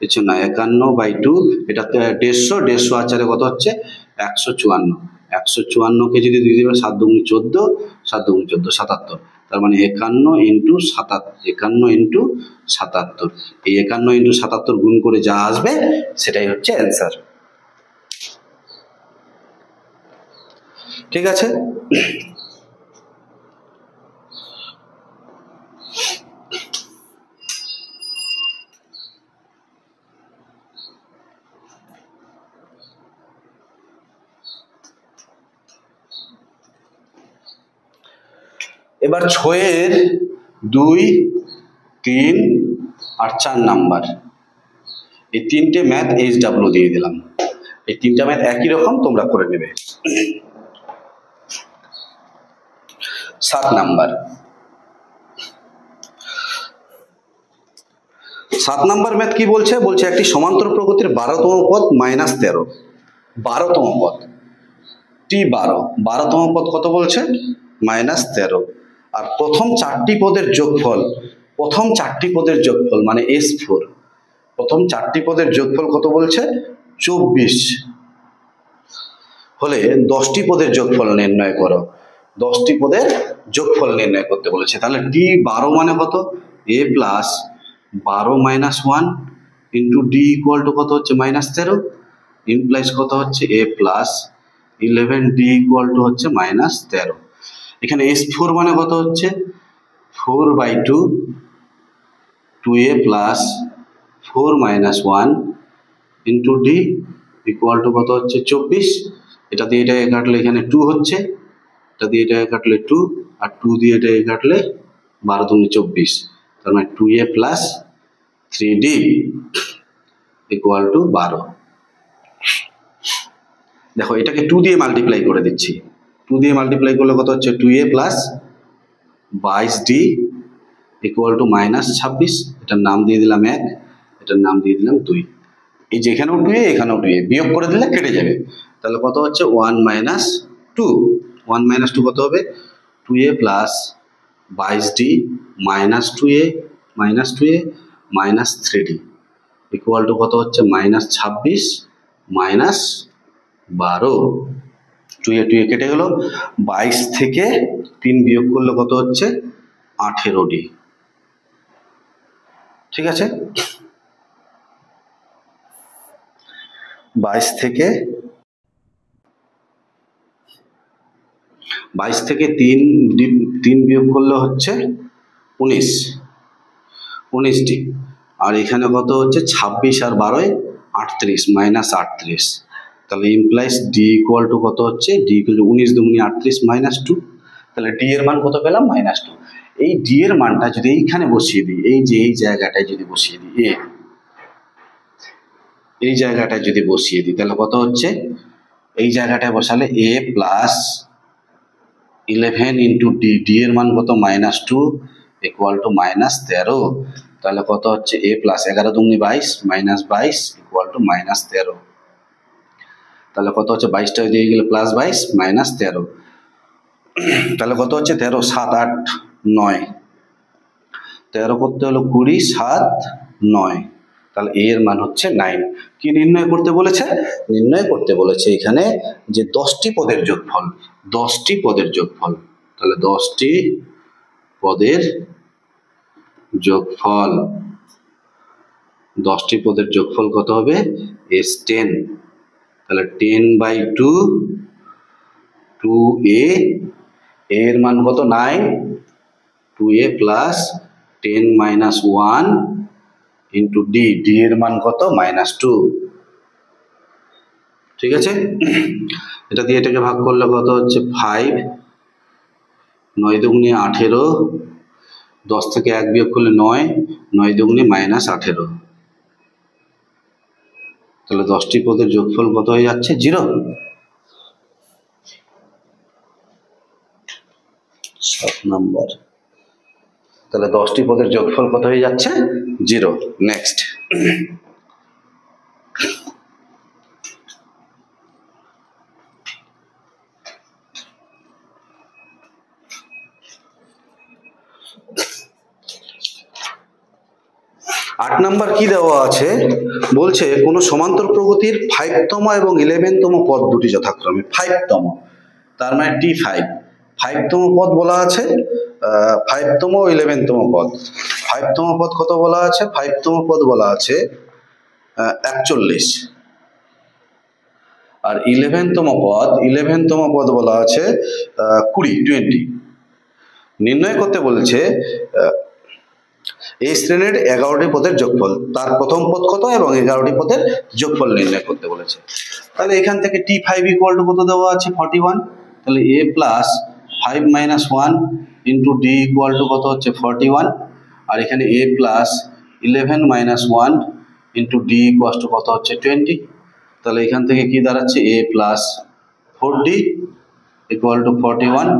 কিছু না, 51/2, এটা 150, 150 আর 4 কত হচ্ছে? 154। 154 কে যদি দিয়ে দেবে 7 দুগুণে 14, 7 দুগুণে 14 77। তার মানে 51 ইন্টু 77। এই 51 ইন্টু 77 গুণ করে যা আসবে সেটাই হচ্ছে অ্যান্সার। ঠিক আছে? এবার 6-এর 2, 3 আর 4 নাম্বার, এই তিনটে ম্যাথ HW দিয়ে দিলাম। এই তিনটা ম্যাথ একই রকম, তোমরা করে নেবে। 7 নাম্বার। 7 নাম্বার ম্যাথ কি বলছে? বলছে একটি সমান্তর প্রগতির 12তম পদ মাইনাস 13। 12তম পদ T12, 12তম পদ কত বলছে? মাইনাস 13। আর প্রথম 4টি পদের যোগফল, প্রথম 4টি পদের যোগফল মানে S4, প্রথম 4টি পদের যোগফল কত বলছে? 24 হলে 10টি পদের যোগফল নির্ণয় করো। 10টি পদের যোগফল নির্ণয় করতে বলেছে। তাহলে T12 মানে কত? a plus 12 minus 1 into D equal to কত হচ্ছে? মাইনাস 13 ইমপ্লাইজ কত হচ্ছে? a plus 11 D equal two হচ্ছে মাইনাস 13। এখানে S4 মানে কত হচ্ছে? 4/2 2a plus 4 minus 1 into D equal to কত হচ্ছে? 24। এটা দিয়ে এটাকে কাটলে এখানে 2 হচ্ছে, এটা দিয়ে এটাকে কাটলে 2, আর 2 দিয়ে এটাকে কাটলে 12 দুগুণে 24। তার মানে 2a plus 3d equal to 12। দেখো এটাকে 2 দিয়ে মাল্টিপ্লাই করে দিচ্ছি। 2 দিয়ে মাল্টিপ্লাই করলে কত হচ্ছে? 2a plus 22d equal to minus 26। এটার নাম দিয়ে দিলাম 1, এটার নাম দিয়ে দিলাম 2। এই যে এখানেও 2a, এখানেও 2a, বিয়োগ করে দিলে কেটে যাবে। তাহলে কত হচ্ছে? 1 মাইনাস 2। 1 মাইনাস 2 কত হবে? 2a plus 22d minus 2a minus 2a minus 3d equal to কত হচ্ছে? Minus 26 minus 12। 2a কেটে গেল। 22 থেকে 3 বিয়োগ করলে কত হচ্ছে? 18d। ঠিক আছে? 22 থেকে 3 বিয়োগ করলে হচ্ছে 19d। আর এখানে কত হচ্ছে? 26 আর 12 38 মাইনাস 38। তাহলে ইমপ্লাইজ ডি ইকুয়াল টু কত হচ্ছে? ডি ইকুয়াল টু 19 দুগুণে 38 মাইনাস 2। তাহলে ডি এর মান কত পেলাম? মাইনাস 2। এই ডি এর মানটা যদি এইখানে বসিয়ে দিই, এই যে এই জায়গাটায় যদি বসিয়ে দিই এই জায়গাটায় যদি বসিয়ে দিই, তাহলে কত হচ্ছে, এই জায়গাটায় বসালে a plus 11 into D, D এর মান কত -2 ইকুয়াল টু -13, তাহলে কত হচ্ছে a প্লাস 11 দুগুনি 22 -22 ইকুয়াল টু -13, তাহলে কত হচ্ছে 22টা দিয়ে গেলে প্লাস 22 -13, তাহলে কত হচ্ছে 13 7 8 9, 13 করতে হলো 20 7 9, তাহলে a এর মান হচ্ছে 9। কি নির্ণয় করতে বলেছে? নির্ণয় করতে বলেছে এখানে যে 10টি পদের যোগফল, 10টি পদের যোগফল, তাহলে 10টি পদের যোগফল, 10টি পদের যোগফল কত হবে s10, তাহলে 10/2 2a, এর মান কত 9, 2a plus 10 - 1 into D, D এর মান কত -2, ঠিক আছে। এটা দিয়ে এটাকে ভাগ করলে কত হচ্ছে 5, 9 দুগুনি 18, 10 থেকে 1 বিয়োগ করলে 9, 9 দুগুনি -18, তাহলে 10টি পদের যোগফল কত হয়ে যাচ্ছে 0। 7 নম্বর, তাহলে 10টি পদের যোগফল কত হয়ে যাচ্ছে 0। নেক্সট, আট নাম্বার কি দেওয়া আছে, বলছে কোন সমান্তর প্রগতির 5তম এবং 11তম পদ দুটি যথাক্রমে, 5তম তার মানে T5, 5তম পদ বলা আছে, 5তম ও 11তম পদ। 5তম পদ কত বলা আছে? 5তম পদ বলা আছে 41, আর 11তম পদ বলা আছে 20। নির্ণয় করতে বলেছে এই শ্রেণীর 11টি পদের যোগফল, তার প্রথম পদ কত এবং 11টি পদের যোগফল নির্ণয় করতে বলেছে। তাহলে এখান থেকে T5 ইকুয়াল টু কত দেওয়া আছে 41, তাহলে a plus 5 - 1 into D equal to কত হচ্ছে 41, আর এখানে a plus 11 - 1 into D equal to কত হচ্ছে 20, তাহলে এখান থেকে কি দাঁড়াচ্ছে a plus 4d equal to 41,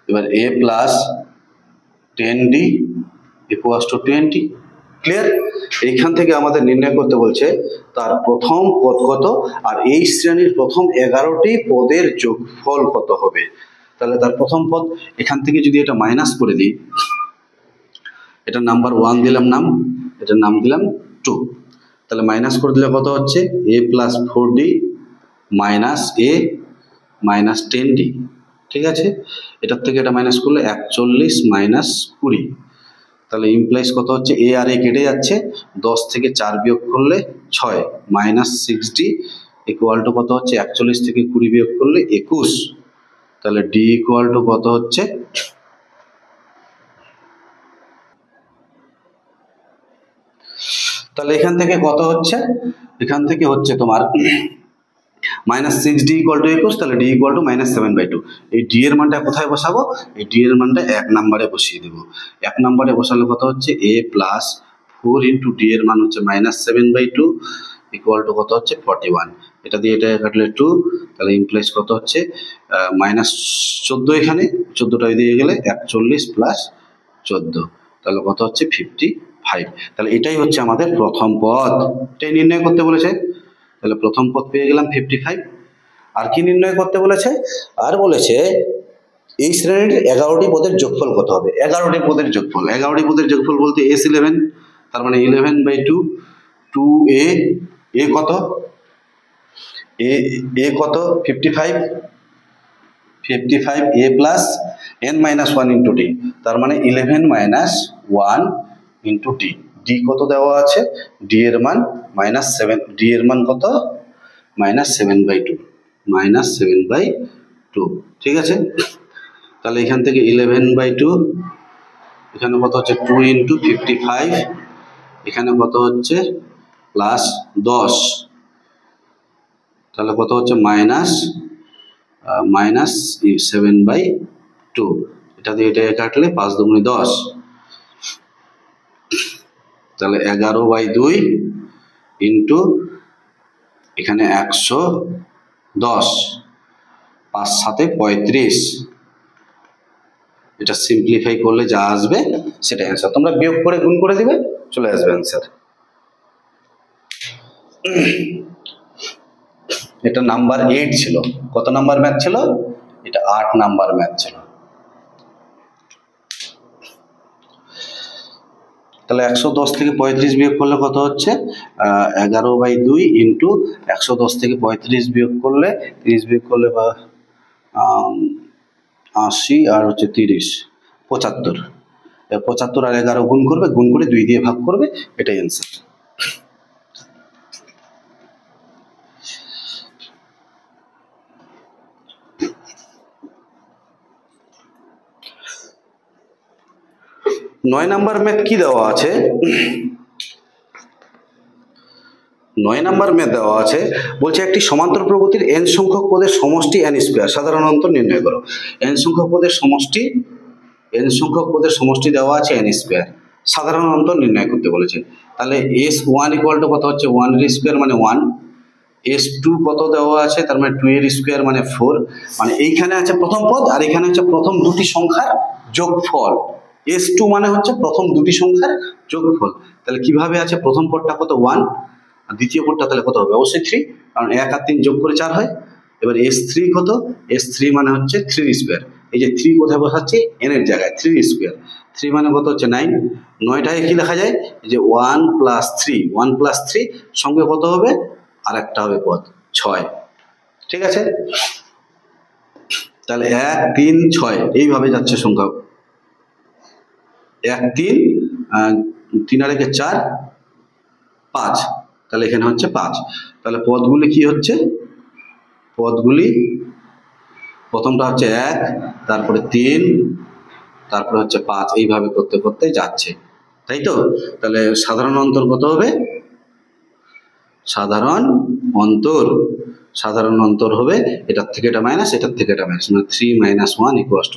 এবার a plus 10d equal to 20। Clear? এইখান থেকে আমাদের নির্ণয় করতে বলছে তার প্রথম পদ কত আর এই শ্রেণীর প্রথম 11টি পদের যোগফল কত হবে। তাহলে তার প্রথম পদ, এখান থেকে যদি এটা মাইনাস করে দিই, এটা নাম্বার 1 দিলাম নাম, এটার নাম দিলাম 2, তাহলে মাইনাস করে দিলে কত হচ্ছে a plus 4d minus a minus 10d, ঠিক আছে। এটার থেকে এটা মাইনাস করলে 41 মাইনাস 20, তাহলে ইমপ্লাইজ কত হচ্ছে a আর a কেটে যাচ্ছে, 10 থেকে 4 বিয়োগ করলে 6 মাইনাস 6d ইকুয়াল টু কত হচ্ছে 41 থেকে 20 বিয়োগ করলে 21, তাহলে d ইকুয়াল টু কত হচ্ছে, তাহলে এখান থেকে কত হচ্ছে, এখান থেকে হচ্ছে তোমার -6d ইকুয়াল টু 21, তাহলে d ইকুয়াল টু -7/2। এই d এর মানটা কোথায় বসাবো? এই d এর মানটা 1 নম্বরে বসিয়ে দেব। 1 নম্বরে বসালে কত হচ্ছে a প্লাস 4 ইন্টু d এর মান হচ্ছে -7/2 ইকুয়াল টু কত হচ্ছে 41, এটা দিয়ে এটা কাটলে 2, তাহলে ইমপ্লাইজ কত হচ্ছে -14, এখানে 14টা দিয়ে গেলে 41 প্লাস 14, তাহলে কত হচ্ছে 55। তাহলে এটাই হচ্ছে আমাদের প্রথম পদ, এটাই নির্ণয় করতে বলেছে। তাহলে প্রথম পদ পেয়ে গেলাম 55। আর কি নির্ণয় করতে বলেছে? আর বলেছে এই শ্রেণীর 11টি পদের যোগফল কত হবে। 11টি পদের যোগফল, 11টি পদের যোগফল বলতে s11, তার মানে 11/2, 2a, a কত, a কত 55, a plus n-1 into d, তার মানে 11 - 1 ইন্টু d, d কত দেওয়া আছে, d এর মান -7, d এর মান কত -7/2, ঠিক আছে। তাহলে এখান থেকে 11/2, এখানে কত হচ্ছে 2 ইন্টু 55, এখানে কত হচ্ছে প্লাস 10, তাহলে কত হচ্ছে মাইনাস 7/2, এটা দিয়ে এটা কাটলে 5 দুগুণে 10, তাহলে 11/2 ইন্টু এখানে 110, 5 7 35, এটা সিম্পলিফাই করলে যা আসবে সেটা অ্যান্সার। তোমরা বিয়োগ করে গুণ করে দিবে, চলে আসবে অ্যান্সার। এটা নাম্বার 8 ছিল। কত নাম্বার ম্যাথ ছিল? এটা 8 নাম্বার ম্যাথ ছিল। তাহলে 110 থেকে 35 বিয়োগ করলে কত হচ্ছে? 11/2 ইন্টু 110 থেকে 35 বিয়োগ করলে 30 বিয়োগ করলে 80 আর হচ্ছে 30, 75। 75 আর 11 গুণ করবে, গুণ করে 2 দিয়ে ভাগ করবে, এটাই অ্যান্সার। নয় নাম্বার ম্যাথ কি দেওয়া আছে? 9 নাম্বার ম্যাথ দেওয়া আছে, বলছে একটি সমান্তর প্রগতির n সংখ্যক পদের সমষ্টি n স্কয়ার, সাধারণ অন্তর নির্ণয় করো। n সংখ্যক পদের সমষ্টি দেওয়া আছে n স্কয়ার, সাধারণ অন্তর নির্ণয় করতে বলেছে। তাহলে s1 ইকুয়াল টু কত হচ্ছে? 1 এর স্কয়ার মানে 1, s2 কত দেওয়া আছে? তার মানে 2 এর স্কয়ার মানে 4, মানে এইখানে আছে প্রথম পদ আর এখানে হচ্ছে প্রথম দুটি সংখ্যার যোগফল। s2 মানে হচ্ছে প্রথম দুটি সংখ্যার যোগফল। তাহলে কিভাবে আছে? প্রথম পদটা কত? 1, আর দ্বিতীয় পদটা তাহলে কত হবে? অবশ্যই 3, কারণ 1 আর 3 যোগ করে 4 হয়। এবার s3 কত? s3 মানে হচ্ছে 3 স্কয়ার। এই যে 3 কোথায় বসাচ্ছি? n এর জায়গায়, 3 স্কয়ার। 3 মানে কত হচ্ছে? 9। 9টাকে কি লেখা যায়? এই যে 1 + 3 সঙ্গে কত হবে? আর একটা হবে পদ 6, ঠিক আছে? তাহলে 1 3 6 এইভাবে যাচ্ছে সংখ্যা। 1 3 3 আর 1 4 5, তাহলে এখানে হচ্ছে 5। তাহলে পদগুলি কি হচ্ছে? পদগুলি প্রথমটা হচ্ছে 1, তারপরে 3, তারপরে হচ্ছে 5, এইভাবে করতে করতে যাচ্ছে, তাই তো? তাহলে সাধারণ অন্তর কত হবে? সাধারণ অন্তর হবে এটার থেকে এটা মাইনাস, এটার থেকে এটা মাইনাস, মানে 3 - 1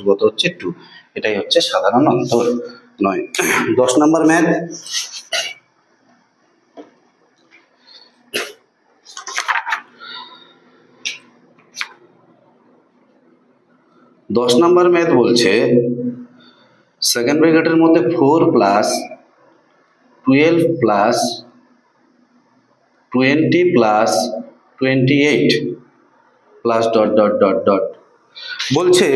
= কত হচ্ছে? 2। এটাই হচ্ছে সাধারণ অন্তর 9। 10 নম্বর ম্যাথ। বলছে সেকেন্ড ব্র্যাকেটের মধ্যে 4 + 12 + 20 + 28 + ... বলছে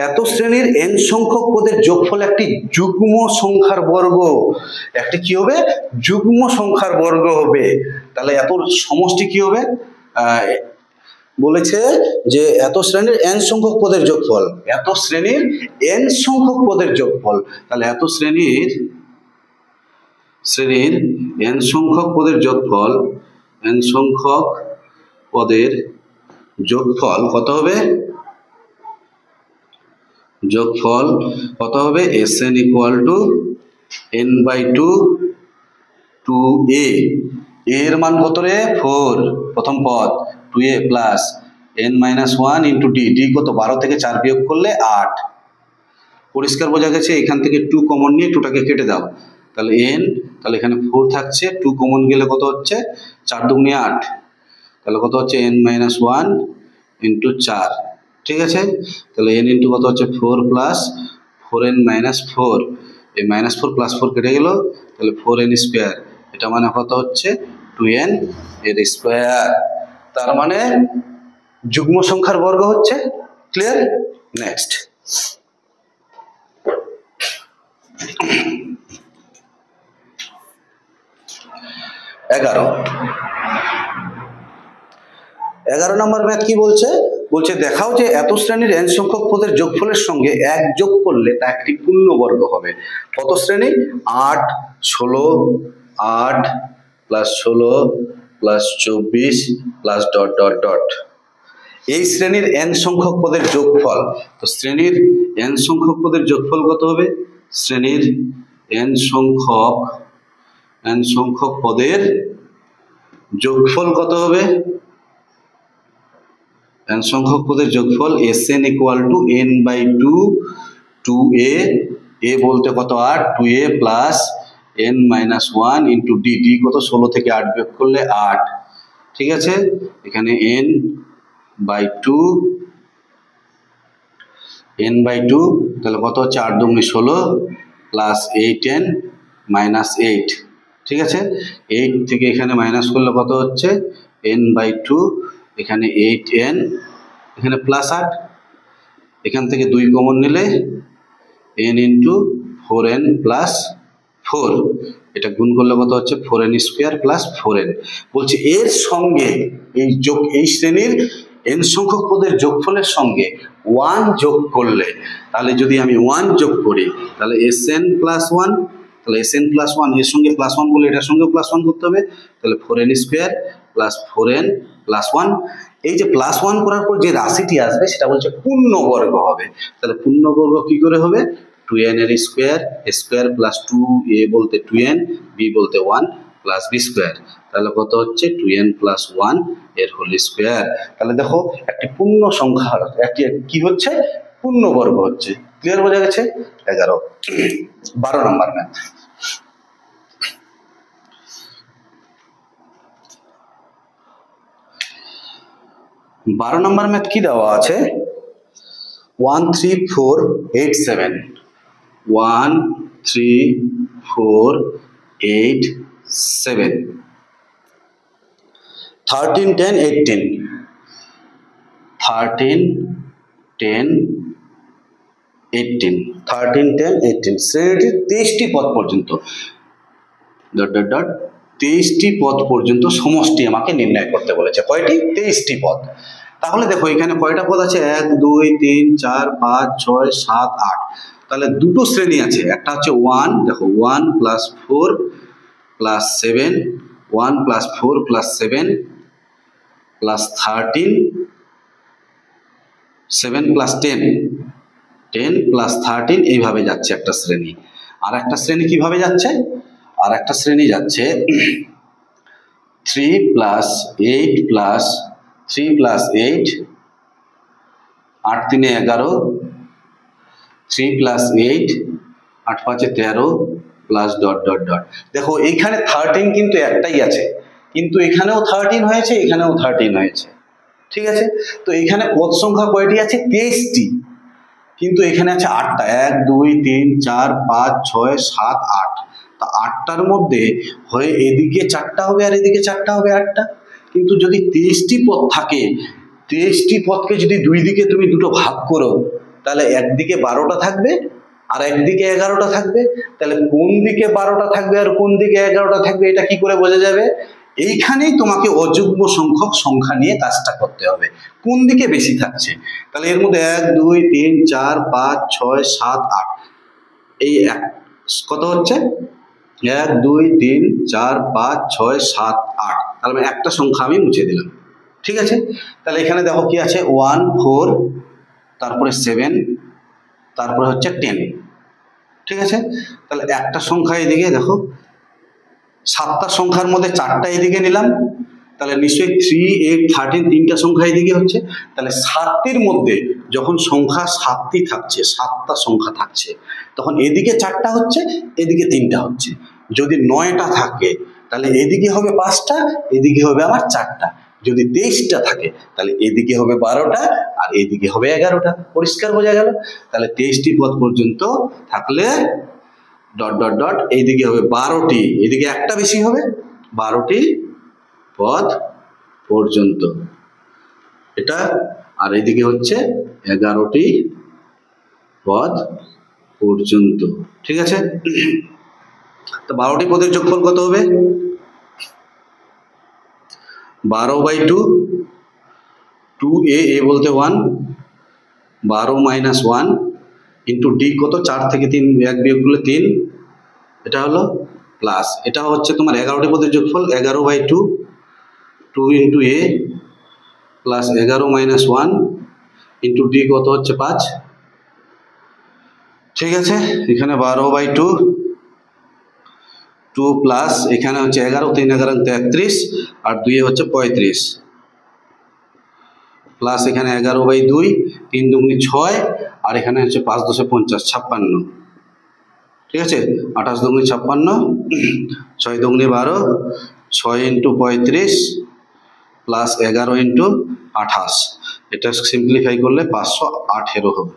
এত শ্রেণীর n সংখ্যক পদের যোগফল একটি যুগ্ম সংখ্যার বর্গ। একটা কি হবে? যুগ্ম সংখ্যার বর্গ হবে। তাহলে এত সমষ্টি কি হবে? বলেছে যে এত শ্রেণীর n সংখ্যক পদের যোগফল, এত শ্রেণীর n সংখ্যক পদের যোগফল। তাহলে এত শ্রেণীর n সংখ্যক পদের যোগফল, n সংখ্যক পদের যোগফল কত হবে? যোগফল কত হবে? Sn = n/2 2a, এর মান কত রে? 4, প্রথম পদ 2a + n - 1 × d, d কত? 12 থেকে 4 বিয়োগ করলে 8। পরিষ্কার বোঝা গেছে? এখান থেকে 2 কমন নিয়ে 2টাকে কেটে দাও, তাহলে n, তাহলে এখানে 4 থাকছে, 2 কমন গেলে কত হচ্ছে? 4 দুগুণে 8, তাহলে কত হচ্ছে? n - 1 × 4, ঠিক আছে? তাহলে n × কত হচ্ছে? 4 + 4n - 4, এই -4 + 4 কেটে গেল, তাহলে 4n², এটা মানে কত হচ্ছে? 2n এর স্কয়ার। তার মানে যুগ্ম সংখ্যার বর্গ হচ্ছে। ক্লিয়ার? নেক্সট। 11 নম্বর ম্যাথ কি বলছে? বলছে দেখাও যে এত শ্রেণীর n সংখ্যক পদের যোগফলের সঙ্গে 1 যোগ করলে তা একটি পূর্ণবর্গ হবে। কত শ্রেণী? 8 16 8 + 16 + 24 + ... এই শ্রেণীর n সংখ্যক পদের যোগফল। তো শ্রেণীর n সংখ্যক পদের যোগফল কত হবে? শ্রেণীর n সংখ্যক পদের যোগফল কত হবে? n সংখ্যক পদের যোগফল Sn equal to n/2 2a, a বলতে কত 8, 2a plus n-1 into d, d কত 16 থেকে 8 বিয়োগ করলে 8, ঠিক আছে। এখানে n/2 তাহলে কত হচ্ছে 8 দুগুণে 16 প্লাস 8n মাইনাস 8, ঠিক আছে। 8 থেকে এখানে মাইনাস করলে কত হচ্ছে n/2, এখানে 8n, এখানে প্লাস 8, এখান থেকে 2 কমন নিলে n ইন্টু 4n প্লাস 4, এটা গুণ করলে কত হচ্ছে 4n স্কোয়ার প্লাস 4n। বলছি এর সঙ্গে এই শ্রেণীর n সংখ্যক পদের যোগফলের সঙ্গে 1 যোগ করলে, তাহলে যদি আমি 1 যোগ করি তাহলে Sn প্লাস 1, তাহলে Sn প্লাস 1 এর সঙ্গে প্লাস 1 করলে এটার সঙ্গে প্লাস 1 করতে হবে, তাহলে 4n square plus 4n plus 1। এই যে প্লাস 1 করার পর যে রাশিটি আসবে সেটা বলছে পূর্ণবর্গ হবে, তাহলে পূর্ণবর্গ কি করে হবে 2n এর স্কোয়ার, স্কোয়ার প্লাস 2a বলতে 2n, b বলতে 1 প্লাস b স্কোয়ার, তাহলে কত হচ্ছে 2n প্লাস 1 এর হোল স্কোয়ার। তাহলে দেখো একটি পূর্ণ সংখ্যা, একটি কি হচ্ছে পূর্ণবর্গ হচ্ছে। ক্লিয়ার বোঝা গেছে? 12 নম্বর ম্যাথ। 12 নম্বর ম্যাথ কি দেওয়া আছে 1 3 4 8 7, 1 3 4 8 7, 13 10 18, 13 10 18, 13 10 18 শ্রেণীটি 23টি পদ পর্যন্ত ডট ডট ডট 23টি পদ পর্যন্ত সমষ্টি আমাকে নির্ণয় করতে বলেছে। কয়টি? 23টি পদ। তাহলে দেখো এখানে কয়টা পদ আছে 1 2 3 4 5 6 7 8, তাহলে দুটো শ্রেণী আছে, একটা হচ্ছে 1, দেখো 1 plus 4 plus 7, 1 plus 4 plus 7 plus 13, 7 plus 10, 10 plus 13, এইভাবে যাচ্ছে একটা শ্রেণী। আর একটা শ্রেণী কিভাবে যাচ্ছে? আর একটা শ্রেণী যাচ্ছে 3 plus 8 plus 3 plus 8, 8 3 11, 3 plus 8, 8 5 13 plus dot dot dot. দেখো এইখানে 13 কিন্তু একটাই আছে, কিন্তু এখানেও 13 হয়েছে, এখানেও 13 হয়েছে, ঠিক আছে। তো এখানে পদ সংখ্যা কয়টি আছে 23টি, কিন্তু এখানে আছে 8টা, 1 2 3 4 5 6 7 8, তা 8টার মধ্যে হয় এদিকে 4টা হবে আর এদিকে 4টা হবে 8টা। কিন্তু যদি 23টি পদ থাকে, 23টি পদকে যদি দুই দিকে তুমি দুটো ভাগ করো, তাহলে একদিকে 12টা থাকবে আর একদিকে 11টা থাকবে। তাহলে কোন দিকে 12টা থাকবে আর কোন দিকে 11টা থাকবে এটা কি করে বোঝা যাবে? এইখানেই তোমাকে অযুগ্ম সংখ্যক সংখ্যা নিয়ে কাজটা করতে হবে, কোন দিকে বেশি থাকছে। তাহলে এর মধ্যে 1 2 3 4 5 6 7 8, এই কত হচ্ছে 1 2 3 4 5 6 7 8, তাহলে একটা সংখ্যা আমি মুছে দিলাম, ঠিক আছে। তাহলে এখানে দেখো কি আছে 1 4, তারপরে 7, তারপরে হচ্ছে 10, ঠিক আছে। তাহলে একটা সংখ্যা এদিকে দেখো, 7টা সংখ্যার মধ্যে 4টা এদিকে নিলাম, তাহলে নিশ্চয়ই 3 8 13 তিনটা সংখ্যা এদিকে হচ্ছে। তাহলে 7টির মধ্যে যখন সংখ্যা 7টি থাকছে, 7টা সংখ্যা থাকছে, তখন এদিকে 4টা হচ্ছে, এদিকে 3টা হচ্ছে। যদি 9টা থাকে তাহলে এদিকে হবে 5টা, এদিকে হবে আবার 4টা। যদি 23টা থাকে তাহলে এদিকে হবে 12টা আর এদিকে হবে 11টা। পরিষ্কার বোঝা গেল? তাহলে 23টি পদ পর্যন্ত থাকলে ডট ডট ডট এইদিকে হবে 12টি, এদিকে একটা বেশি হবে 12টি পদ পর্যন্ত এটা, আর এদিকে হচ্ছে 11টি পদ পর্যন্ত, ঠিক আছে। তো 12টি পদের যোগফল কত হবে 12/2, 2a, a বলতে 1, 12 মাইনাস 1 ইন্টু ডি কত 4 থেকে 3 1 বিয়োগ করলে 3, এটা হলো প্লাস, এটা হচ্ছে তোমার 11টি পদের যোগফল 11/2, 2 into a plus 11 minus 1 into D কত হচ্ছে 5, ঠিক আছে। এখানে 12/2, 2 প্লাস এখানে হচ্ছে 11 3 11 33 আর 2 হচ্ছে 35, প্লাস এখানে 11/2, 3 দুগুণে 6, আর এখানে হচ্ছে 5 10 50, 56। ঠিক আছে, 28 দুগুণে 56, 6 দুগুণে 12, 6 × 35 প্লাস 11 × 28। এটা সিম্পলিফাই করলে 518 হবে।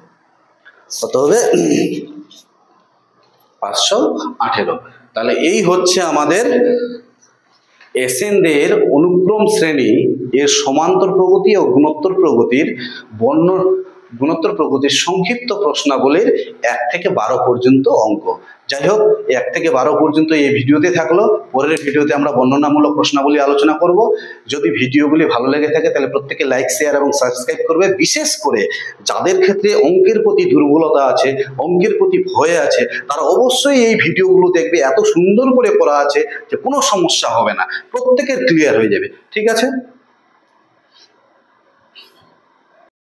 কত হবে? 518। তাহলে এই হচ্ছে আমাদের এসেনদের অনুক্রম শ্রেণী এর সমান্তর প্রগতি ও গুণোত্তর প্রগতির গুণোত্তর প্রগতির সংক্ষিপ্ত প্রশ্নাবলীর 1 থেকে 12 পর্যন্ত অঙ্ক। যাই হোক, 1 থেকে 12 পর্যন্ত এই ভিডিওতে থাকলো। পরের ভিডিওতে আমরা বর্ণনামূলক প্রশ্নাবলী আলোচনা করব। যদি ভিডিওগুলি ভালো লেগে থাকে তাহলে প্রত্যেকে লাইক, শেয়ার এবং সাবস্ক্রাইব করবে। বিশেষ করে যাদের ক্ষেত্রে অঙ্কের প্রতি দুর্বলতা আছে, অঙ্কের প্রতি ভয় আছে, তারা অবশ্যই এই ভিডিওগুলো দেখবে। এত সুন্দর করে করা আছে যে কোনো সমস্যা হবে না, প্রত্যেকের ক্লিয়ার হয়ে যাবে। ঠিক আছে।